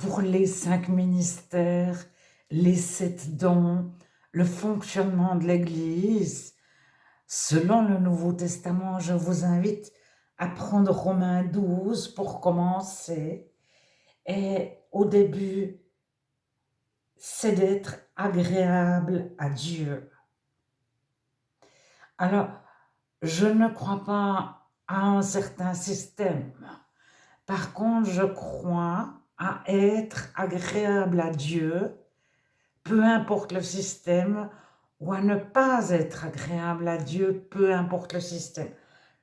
pour les 5 ministères, les 7 dons, le fonctionnement de l'Église. Selon le Nouveau Testament, je vous invite à prendre Romains 12 pour commencer. Et au début, c'est d'être agréable à Dieu. Alors, je ne crois pas à un certain système. Par contre, je crois à être agréable à Dieu, peu importe le système, ou à ne pas être agréable à Dieu, peu importe le système.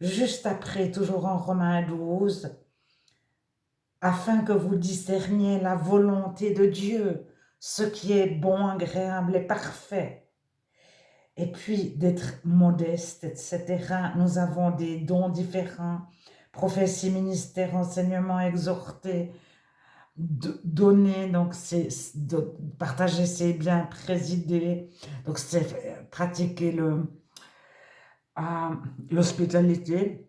Juste après, toujours en Romains 12, afin que vous discerniez la volonté de Dieu, ce qui est bon, agréable et parfait. Et puis d'être modeste, etc. Nous avons des dons différents, prophétie, ministère, enseignement, exhorter, donner, donc c'est partager ses biens, présider, donc c'est pratiquer l'hospitalité,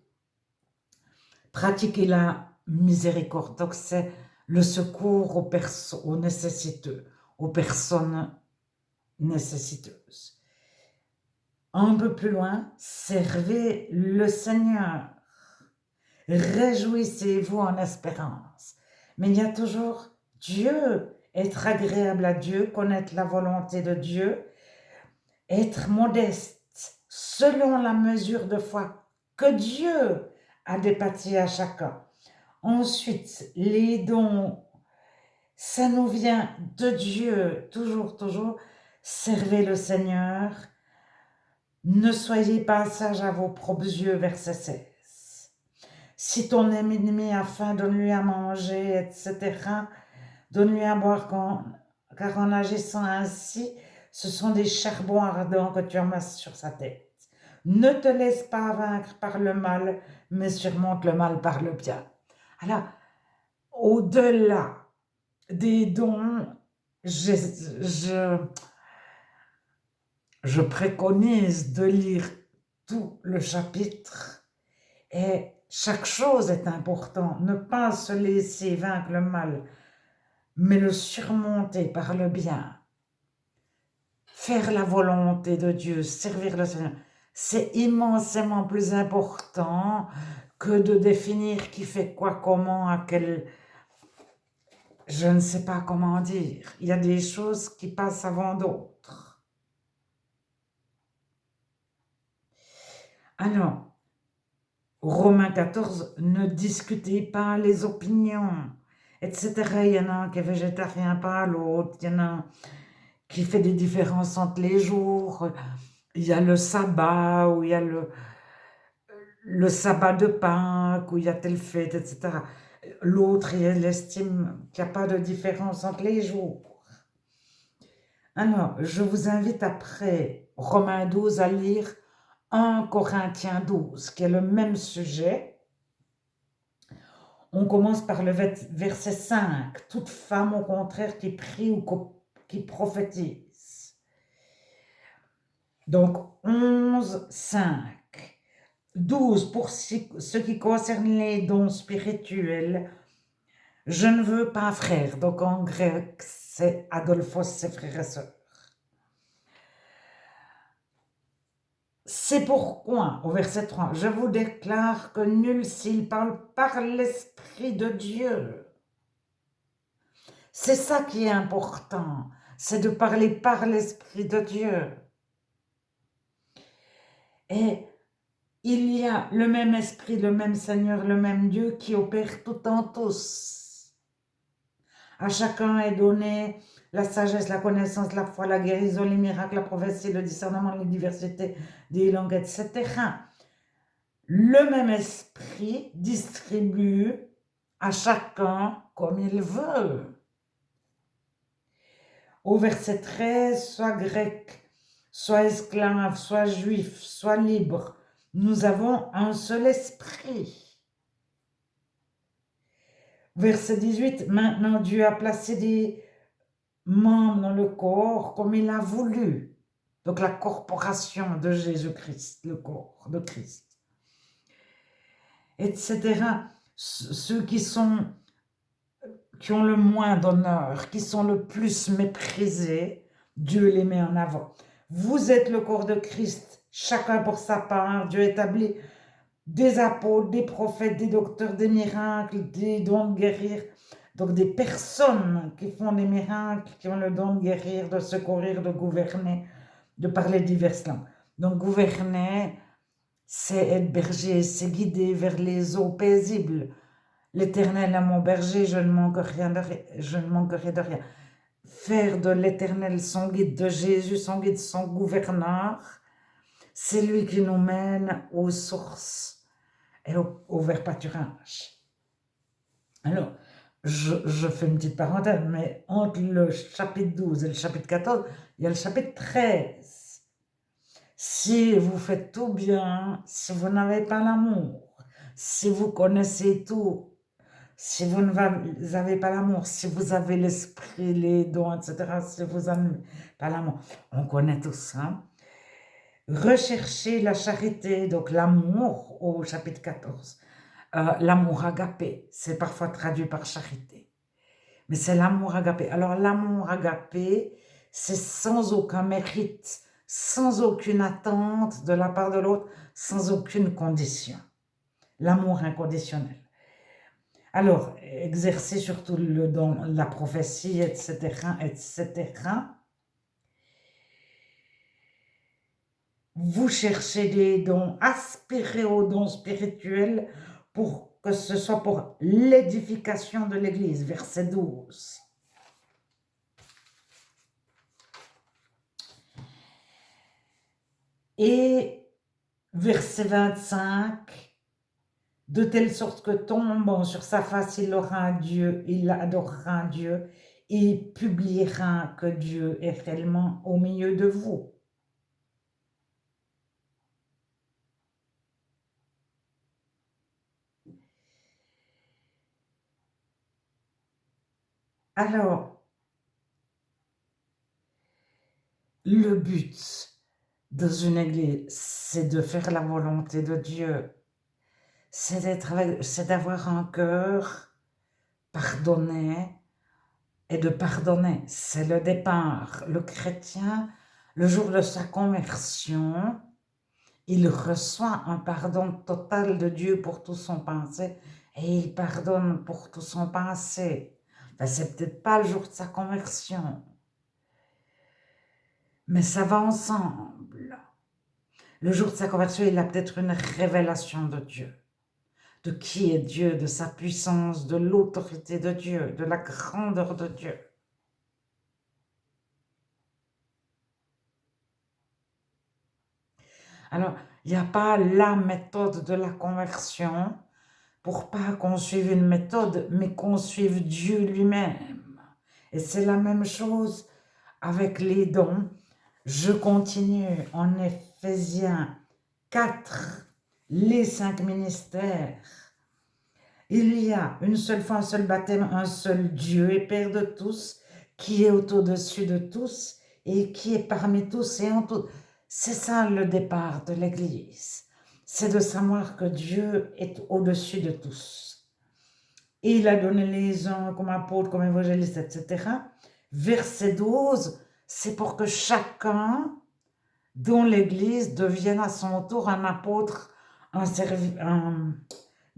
pratiquer la miséricorde, donc c'est le secours aux nécessiteux, aux personnes nécessiteuses. Un peu plus loin, servez le Seigneur. Réjouissez-vous en espérance. Mais il y a toujours Dieu, être agréable à Dieu, connaître la volonté de Dieu, être modeste selon la mesure de foi que Dieu a départi à chacun. Ensuite, les dons, ça nous vient de Dieu, toujours, toujours. Servez le Seigneur. Ne soyez pas sages à vos propres yeux, verset 16. Si ton ennemi a faim, donne-lui à manger, etc. Donne-lui à boire, car en agissant ainsi, ce sont des charbons ardents que tu amasses sur sa tête. Ne te laisse pas vaincre par le mal, mais surmonte le mal par le bien. Alors, au-delà des dons, je préconise de lire tout le chapitre et chaque chose est importante. Ne pas se laisser vaincre le mal, mais le surmonter par le bien. Faire la volonté de Dieu, servir le Seigneur, c'est immensément plus important que de définir qui fait quoi, comment, à quel... Je ne sais pas comment dire. Il y a des choses qui passent avant d'autres. Alors, Romains 14, ne discutez pas les opinions, etc. Il y en a un qui est végétarien, pas l'autre. Il y en a un qui fait des différences entre les jours. Il y a le sabbat, ou il y a le sabbat de Pâques, où il y a telle fête, etc. L'autre, il estime qu'il n'y a pas de différence entre les jours. Alors, je vous invite après Romains 12 à lire 1 Corinthiens 12, qui est le même sujet. On commence par le verset 5. Toute femme, au contraire, qui prie ou qui prophétise. Donc, 11, 5. 12, pour ce qui concerne les dons spirituels, je ne veux pas frère. Donc, en grec, c'est Adolphos, ses frères et sœurs. C'est pourquoi, au verset 3, je vous déclare que nul s'il parle par l'Esprit de Dieu. C'est ça qui est important, c'est de parler par l'Esprit de Dieu. Et il y a le même Esprit, le même Seigneur, le même Dieu qui opère tout en tous. À chacun est donné la sagesse, la connaissance, la foi, la guérison, les miracles, la prophétie, le discernement, les diversités des langues, etc. Le même Esprit distribue à chacun comme il veut. Au verset 13, soit grec, soit esclave, soit juif, soit libre, nous avons un seul esprit. Verset 18, maintenant Dieu a placé des membres dans le corps comme il a voulu. Donc la corporation de Jésus-Christ, le corps de Christ, etc. Ceux qui qui ont le moins d'honneur, qui sont le plus méprisés, Dieu les met en avant. Vous êtes le corps de Christ, chacun pour sa part. Dieu établit des apôtres, des prophètes, des docteurs, des miracles, des dons de guérir. Donc des personnes qui font des miracles, qui ont le don de guérir, de secourir, de gouverner, de parler diverses langues. Donc gouverner, c'est être berger, c'est guider vers les eaux paisibles. L'Éternel est mon berger, je ne manquerai de rien. Faire de l'Éternel son guide, de Jésus son guide, son gouverneur, c'est lui qui nous mène aux sources et au vert pâturage. Alors, je fais une petite parenthèse, mais entre le chapitre 12 et le chapitre 14, il y a le chapitre 13. Si vous faites tout bien, si vous n'avez pas l'amour, si vous connaissez tout, si vous n'avez pas l'amour, si vous avez l'esprit, les dons, etc., si vous n'avez pas l'amour, on connaît tout ça. Recherchez la charité, donc l'amour au chapitre 14. L'amour agapé, c'est parfois traduit par charité. Mais c'est l'amour agapé. Alors l'amour agapé, c'est sans aucun mérite, sans aucune attente de la part de l'autre, sans aucune condition. L'amour inconditionnel. Alors, exercez surtout le don, la prophétie, etc., etc. Vous cherchez des dons, aspirez aux dons spirituels pour que ce soit pour l'édification de l'Église, verset 12. Et verset 25, de telle sorte que tombant sur sa face, il aura un Dieu, il adorera un Dieu, et publiera que Dieu est réellement au milieu de vous. Alors, le but dans une église, c'est de faire la volonté de Dieu. C'est d'avoir un cœur pardonné et de pardonner. C'est le départ. Le chrétien, le jour de sa conversion, il reçoit un pardon total de Dieu pour tout son passé et il pardonne pour tout son passé. Enfin, c'est peut-être pas le jour de sa conversion, mais ça va ensemble. Le jour de sa conversion, il a peut-être une révélation de Dieu, de qui est Dieu, de sa puissance, de l'autorité de Dieu, de la grandeur de Dieu. Alors, il n'y a pas la méthode de la conversion pour pas qu'on suive une méthode, mais qu'on suive Dieu lui-même. Et c'est la même chose avec les dons. Je continue en Éphésiens 4, les 5 ministères. Il y a une seule foi, un seul baptême, un seul Dieu et Père de tous, qui est au-dessus de tous et qui est parmi tous et en tous. C'est ça le départ de l'Église. C'est de savoir que Dieu est au-dessus de tous. Et il a donné les uns comme apôtres, comme évangélistes, etc. Verset 12, c'est pour que chacun dont l'Église devienne à son tour un apôtre, un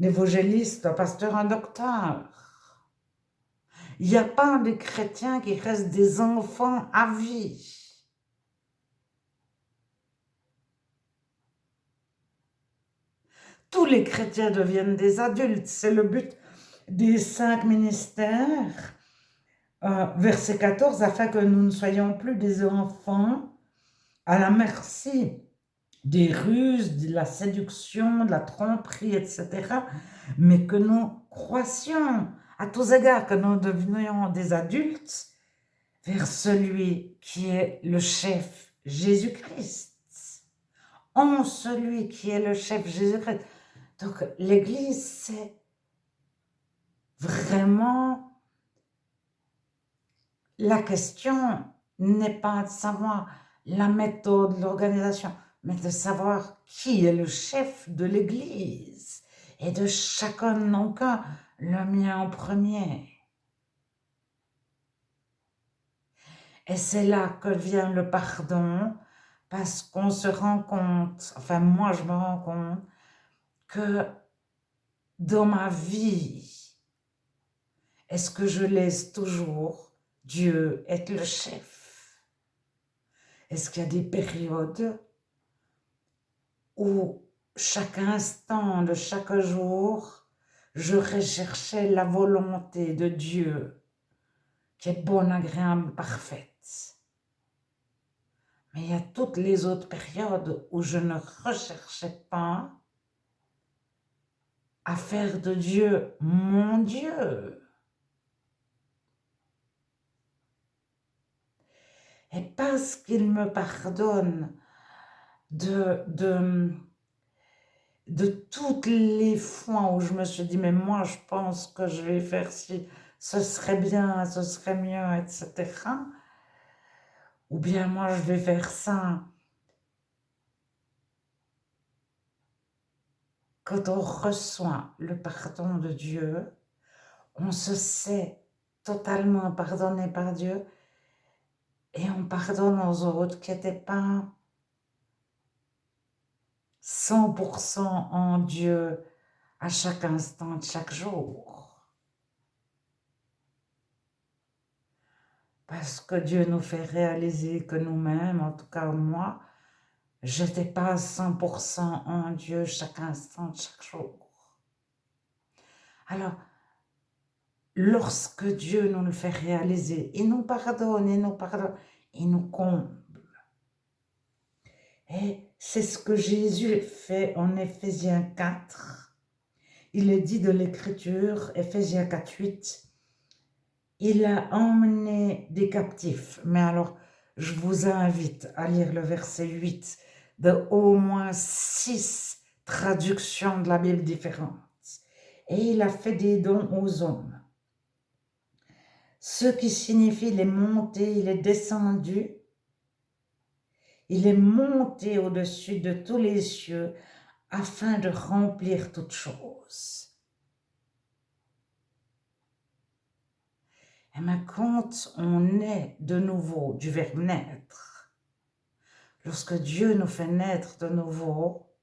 évangéliste, un pasteur, un docteur. Il n'y a pas de chrétiens qui restent des enfants à vie. Tous les chrétiens deviennent des adultes. C'est le but des 5 ministères. Verset 14, afin que nous ne soyons plus des enfants à la merci des ruses, de la séduction, de la tromperie, etc., mais que nous croissions à tous égards, que nous devenions des adultes vers celui qui est le chef, Jésus-Christ. En celui qui est le chef, Jésus-Christ. Donc l'Église, c'est vraiment... La question n'est pas de savoir la méthode, l'organisation, mais de savoir qui est le chef de l'Église et de chacun de nos cas, le mien en premier. Et c'est là que vient le pardon, parce qu'on se rend compte, enfin moi je me rends compte, que dans ma vie, est-ce que je laisse toujours Dieu être le chef? Est-ce qu'il y a des périodes où chaque instant de chaque jour, je recherchais la volonté de Dieu qui est bonne, agréable, parfaite? Mais il y a toutes les autres périodes où je ne recherchais pas à faire de Dieu mon Dieu. Et parce qu'il me pardonne de toutes les fois où je me suis dit, mais moi je pense que je vais faire ci, ce serait bien, ce serait mieux, etc. Ou bien moi je vais faire ça. Quand on reçoit le pardon de Dieu, on se sait totalement pardonné par Dieu et on pardonne aux autres qui n'étaient pas 100% en Dieu à chaque instant de chaque jour. Parce que Dieu nous fait réaliser que nous-mêmes, en tout cas moi, je n'étais pas 100% en Dieu chaque instant de chaque jour. Alors, lorsque Dieu nous le fait réaliser, il nous pardonne, il nous comble. Et c'est ce que Jésus fait en Éphésiens 4. Il est dit de l'Écriture, Éphésiens 4, 8, il a emmené des captifs. Mais alors, je vous invite à lire le verset 8 de au moins 6 traductions de la Bible différentes. Et il a fait des dons aux hommes. Ce qui signifie il est monté, il est descendu, il est monté au-dessus de tous les cieux afin de remplir toutes choses. Et mais quand on est de nouveau du verbe naître, lorsque Dieu nous fait naître de nouveau,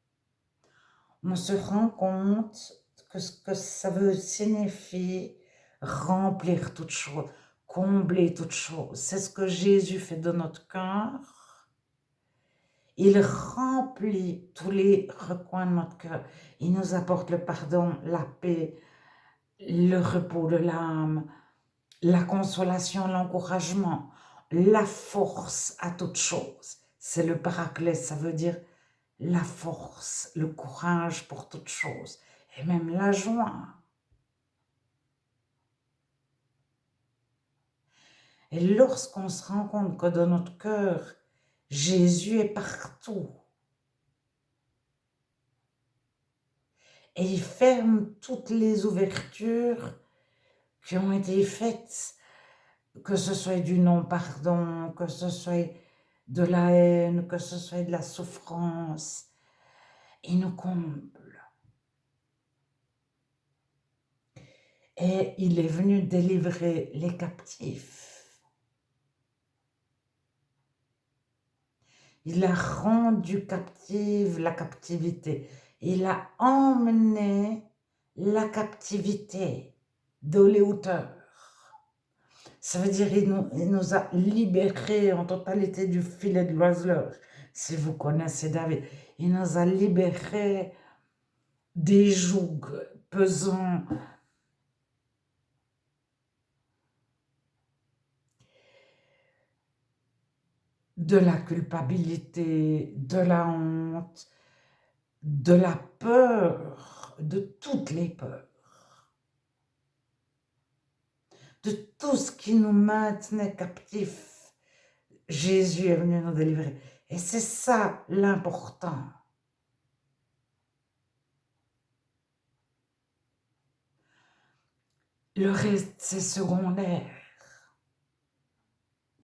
on se rend compte que ce que ça veut signifier remplir toutes choses, combler toutes choses. C'est ce que Jésus fait de notre cœur. Il remplit tous les recoins de notre cœur. Il nous apporte le pardon, la paix, le repos de l'âme, la consolation, l'encouragement, la force à toute chose. C'est le paraclet, ça veut dire la force, le courage pour toute chose, et même la joie. Et lorsqu'on se rend compte que dans notre cœur, Jésus est partout, et il ferme toutes les ouvertures qui ont été faites, que ce soit du non-pardon, que ce soit de la haine, que ce soit de la souffrance. Il nous comble. Et il est venu délivrer les captifs. Il a rendu captive la captivité. Il a emmené la captivité dans les hauteurs. Ça veut dire qu'il nous a libérés en totalité du filet de l'oiseleur. Si vous connaissez David, il nous a libérés des jougs pesants, de la culpabilité, de la honte, de la peur, de toutes les peurs, de tout ce qui nous maintenait captifs. Jésus est venu nous délivrer. Et c'est ça l'important. Le reste, c'est secondaire.